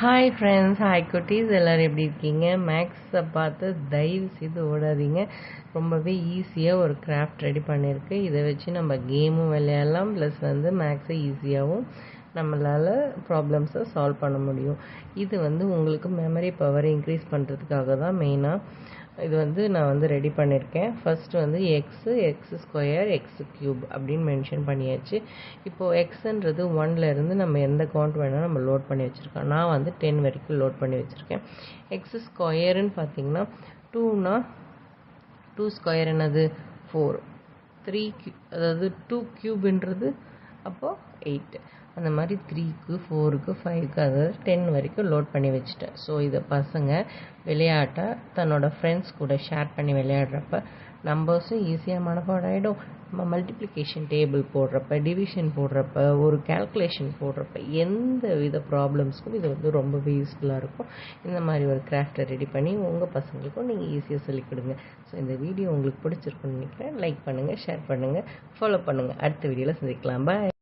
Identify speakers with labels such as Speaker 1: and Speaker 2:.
Speaker 1: Hi friends, hi குட்டீஸ், எல்லோரும் எப்படி இருக்கீங்க? மேக்ஸை பார்த்து தயவு செய்து ஓடாதீங்க. ரொம்பவே ஈஸியாக ஒரு கிராஃப்ட் ரெடி பண்ணியிருக்கு. இதை வச்சு நம்ம கேமும் விளையாடலாம், ப்ளஸ் மேக்ஸை ஈஸியாகவும் நம்மளால் ப்ராப்ளம்ஸை சால்வ் பண்ண முடியும். இது உங்களுக்கு மெமரி பவரை இன்க்ரீஸ் பண்ணுறதுக்காக தான் மெயினாக இது நான் ரெடி பண்ணியிருக்கேன். First X square X cube அப்படின்னு மென்ஷன் பண்ணியாச்சு. இப்போது எக்ஸுன்றது 1லேருந்து நம்ம எந்த கவுண்ட் வேணால் நம்ம லோட் பண்ணி வச்சுருக்கோம். நான் 10 வரைக்கும் லோட் பண்ணி வச்சுருக்கேன். எக்ஸ் ஸ்கொயருன்னு பார்த்தீங்கன்னா 2னா 2 ஸ்கொயர் என்னது 4, 3 அதாவது 2 க்யூப்ன்றது அப்போது 8. அந்த மாதிரி 3க்கு 4க்கு 5க்கு அதாவது 10 வரைக்கும் லோட் பண்ணி வச்சுட்டேன். ஸோ இதை பசங்க விளையாட்டை தன்னோட ஃப்ரெண்ட்ஸ் கூட ஷேர் பண்ணி விளையாடுறப்ப நம்பர்ஸும் ஈஸியாக மனப்பாடம் ஆகிடும். நம்ம மல்டிப்ளிகேஷன் டேபிள் போடுறப்ப, டிவிஷன் போடுறப்ப, ஒரு கேல்குலேஷன் போடுறப்ப எந்த வித ப்ராப்ளம்ஸ்க்கும் இது ரொம்பவே யூஸ்ஃபுல்லாக இருக்கும். இந்த மாதிரி ஒரு கிராஃப்டை ரெடி பண்ணி உங்கள் பசங்களுக்கும் நீங்கள் ஈஸியாக சொல்லிக் கொடுங்க. ஸோ இந்த வீடியோ உங்களுக்கு பிடிச்சிருக்குன்னு நினைக்கிறேன். லைக் பண்ணுங்கள், ஷேர் பண்ணுங்கள், ஃபாலோ பண்ணுங்கள். அடுத்த வீடியோவில் சந்திக்கலாம். பாய்.